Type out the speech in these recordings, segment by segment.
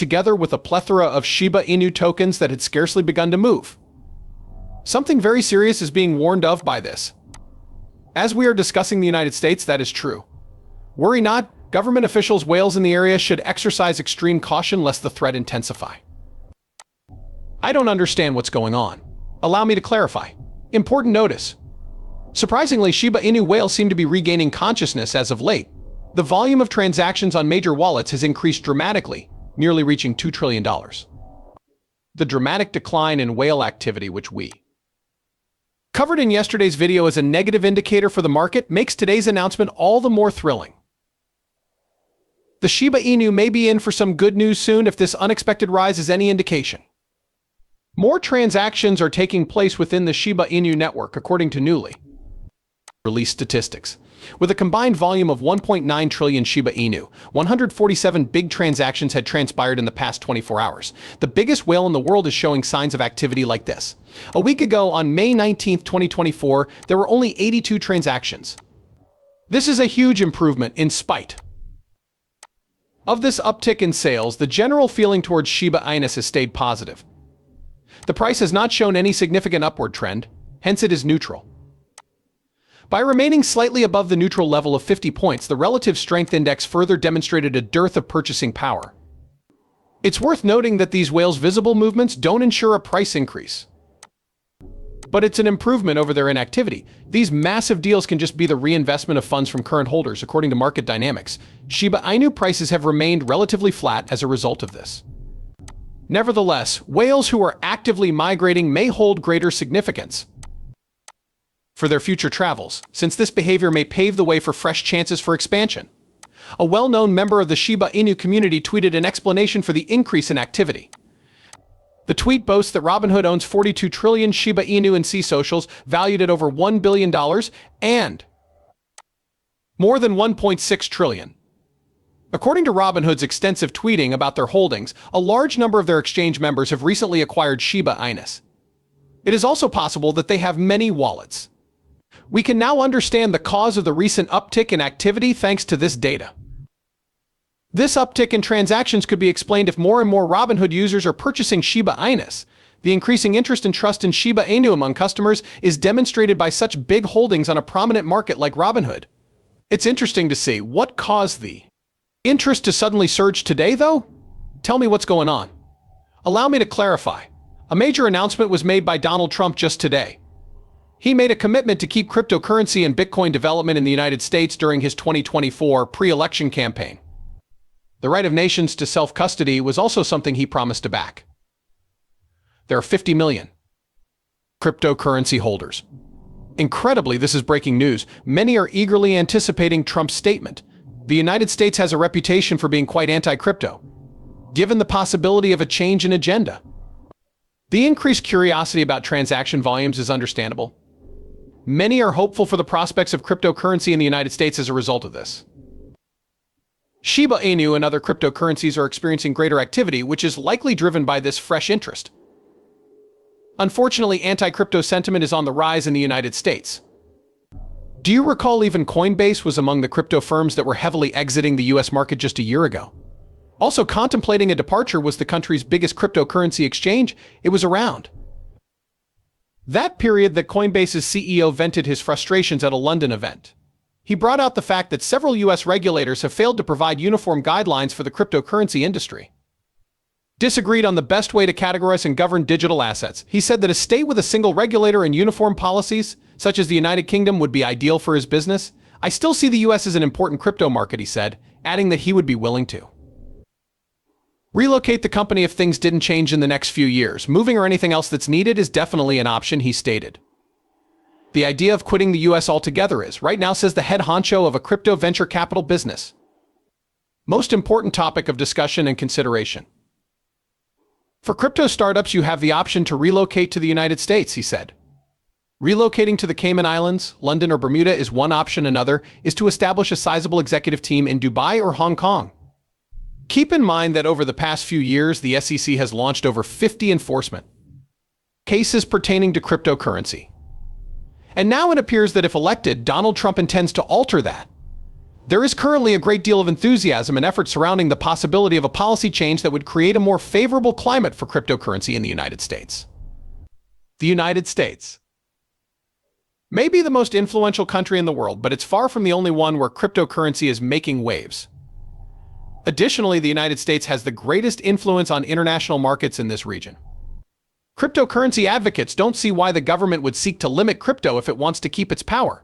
together with a plethora of Shiba Inu tokens that had scarcely begun to move. Something very serious is being warned of by this. As we are discussing the United States, that is true. Worry not, government officials, whales in the area should exercise extreme caution lest the threat intensify. I don't understand what's going on. Allow me to clarify. Important notice. Surprisingly, Shiba Inu whales seem to be regaining consciousness as of late. The volume of transactions on major wallets has increased dramatically, nearly reaching $2 trillion. The dramatic decline in whale activity, which we covered in yesterday's video as a negative indicator for the market, makes today's announcement all the more thrilling. The Shiba Inu may be in for some good news soon if this unexpected rise is any indication. More transactions are taking place within the Shiba Inu network, according to newly released statistics. With a combined volume of 1.9 trillion Shiba Inu, 147 big transactions had transpired in the past 24 hours. The biggest whale in the world is showing signs of activity like this. A week ago, on May 19, 2024, there were only 82 transactions. This is a huge improvement in spite of this uptick in sales. The general feeling towards Shiba Inu has stayed positive. The price has not shown any significant upward trend, hence it is neutral. By remaining slightly above the neutral level of 50 points, the relative strength index further demonstrated a dearth of purchasing power. It's worth noting that these whales' visible movements don't ensure a price increase, but it's an improvement over their inactivity. These massive deals can just be the reinvestment of funds from current holders, according to market dynamics. Shiba Inu prices have remained relatively flat as a result of this. Nevertheless, whales who are actively migrating may hold greater significance for their future travels, since this behavior may pave the way for fresh chances for expansion. A well-known member of the Shiba Inu community tweeted an explanation for the increase in activity. The tweet boasts that Robinhood owns 42 trillion Shiba Inu in sea socials, valued at over $1 billion, and more than 1.6 trillion. According to Robinhood's extensive tweeting about their holdings, a large number of their exchange members have recently acquired Shiba Inu. It is also possible that they have many wallets. We can now understand the cause of the recent uptick in activity thanks to this data. This uptick in transactions could be explained if more and more Robinhood users are purchasing Shiba Inu. The increasing interest and trust in Shiba Inu among customers is demonstrated by such big holdings on a prominent market like Robinhood. It's interesting to see what caused the interest to suddenly surge today, though? Tell me what's going on. Allow me to clarify. A major announcement was made by Donald Trump just today. He made a commitment to keep cryptocurrency and Bitcoin development in the United States during his 2024 pre-election campaign. The right of nations to self-custody was also something he promised to back. There are 50 million cryptocurrency holders. Incredibly, this is breaking news. Many are eagerly anticipating Trump's statement. The United States has a reputation for being quite anti-crypto, given the possibility of a change in agenda. The increased curiosity about transaction volumes is understandable. Many are hopeful for the prospects of cryptocurrency in the United States as a result of this. Shiba Inu and other cryptocurrencies are experiencing greater activity, which is likely driven by this fresh interest. Unfortunately, anti-crypto sentiment is on the rise in the United States. Do you recall even Coinbase was among the crypto firms that were heavily exiting the US market just a year ago? Also contemplating a departure was the country's biggest cryptocurrency exchange. It was around that period that Coinbase's CEO vented his frustrations at a London event. He brought out the fact that several US regulators have failed to provide uniform guidelines for the cryptocurrency industry. Disagreed on the best way to categorize and govern digital assets. He said that a state with a single regulator and uniform policies, such as the United Kingdom, would be ideal for his business. I still see the US as an important crypto market, he said, adding that he would be willing to relocate the company if things didn't change in the next few years. Moving or anything else that's needed is definitely an option, he stated. The idea of quitting the US altogether is, right now, says the head honcho of a crypto venture capital business, most important topic of discussion and consideration. For crypto startups, you have the option to relocate to the United States, he said. Relocating to the Cayman Islands, London, or Bermuda is one option. Another is to establish a sizable executive team in Dubai or Hong Kong. Keep in mind that over the past few years, the SEC has launched over 50 enforcement cases pertaining to cryptocurrency. And now it appears that if elected, Donald Trump intends to alter that. There is currently a great deal of enthusiasm and effort surrounding the possibility of a policy change that would create a more favorable climate for cryptocurrency in the United States. The United States may be the most influential country in the world, but it's far from the only one where cryptocurrency is making waves. Additionally, the United States has the greatest influence on international markets in this region. Cryptocurrency advocates don't see why the government would seek to limit crypto if it wants to keep its power.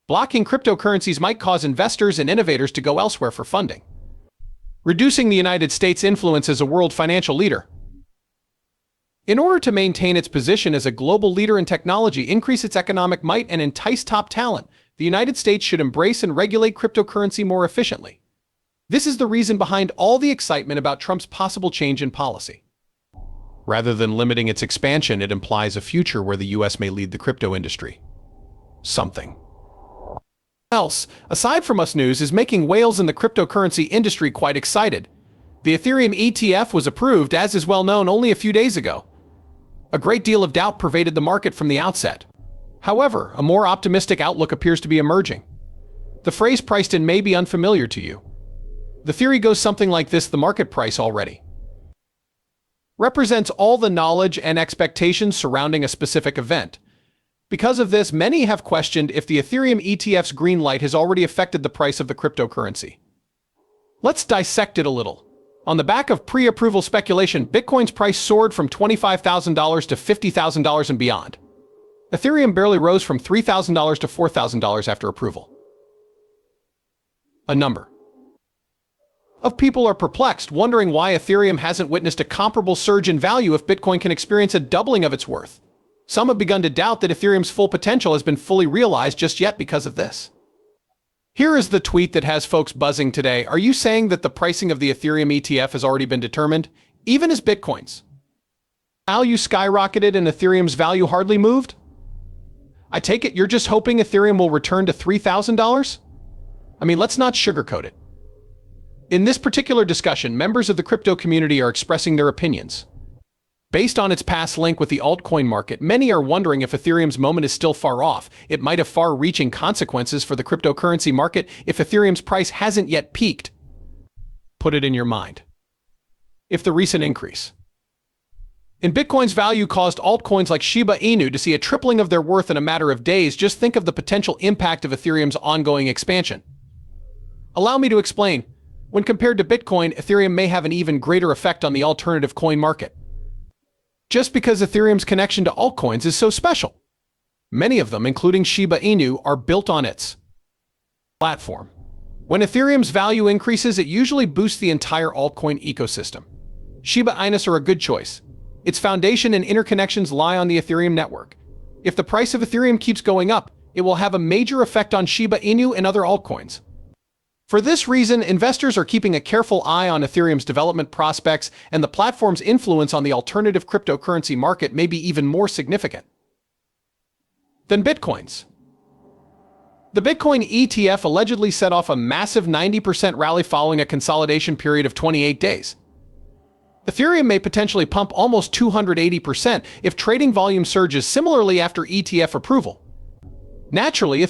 Blocking cryptocurrencies might cause investors and innovators to go elsewhere for funding, reducing the United States' influence as a world financial leader. In order to maintain its position as a global leader in technology, increase its economic might, and entice top talent, the United States should embrace and regulate cryptocurrency more efficiently. This is the reason behind all the excitement about Trump's possible change in policy. Rather than limiting its expansion, it implies a future where the US may lead the crypto industry. Something else, aside from us news, is making whales in the cryptocurrency industry quite excited. The Ethereum ETF was approved, as is well known, only a few days ago. A great deal of doubt pervaded the market from the outset. However, a more optimistic outlook appears to be emerging. The phrase priced in may be unfamiliar to you. The theory goes something like this: the market price already represents all the knowledge and expectations surrounding a specific event. Because of this, many have questioned if the Ethereum ETF's green light has already affected the price of the cryptocurrency. Let's dissect it a little. On the back of pre-approval speculation, Bitcoin's price soared from $25,000 to $50,000 and beyond. Ethereum barely rose from $3,000 to $4,000 after approval. A number of people are perplexed, wondering why Ethereum hasn't witnessed a comparable surge in value if Bitcoin can experience a doubling of its worth. Some have begun to doubt that Ethereum's full potential has been fully realized just yet because of this. Here is the tweet that has folks buzzing today. Are you saying that the pricing of the Ethereum ETF has already been determined, even as Bitcoin's value skyrocketed and Ethereum's value hardly moved? I take it you're just hoping Ethereum will return to $3,000? I mean, let's not sugarcoat it. In this particular discussion, members of the crypto community are expressing their opinions. Based on its past link with the altcoin market, many are wondering if Ethereum's moment is still far off. It might have far-reaching consequences for the cryptocurrency market if Ethereum's price hasn't yet peaked. Put it in your mind. If the recent increase in Bitcoin's value caused altcoins like Shiba Inu to see a tripling of their worth in a matter of days, just think of the potential impact of Ethereum's ongoing expansion. Allow me to explain. When compared to Bitcoin, Ethereum may have an even greater effect on the alternative coin market, just because Ethereum's connection to altcoins is so special. Many of them, including Shiba Inu, are built on its platform. When Ethereum's value increases, it usually boosts the entire altcoin ecosystem. Shiba Inus are a good choice. Its foundation and interconnections lie on the Ethereum network. If the price of Ethereum keeps going up, it will have a major effect on Shiba Inu and other altcoins. For this reason, investors are keeping a careful eye on Ethereum's development prospects, and the platform's influence on the alternative cryptocurrency market may be even more significant than Bitcoin's. The Bitcoin ETF allegedly set off a massive 90% rally following a consolidation period of 28 days. Ethereum may potentially pump almost 280% if trading volume surges similarly after ETF approval. Naturally,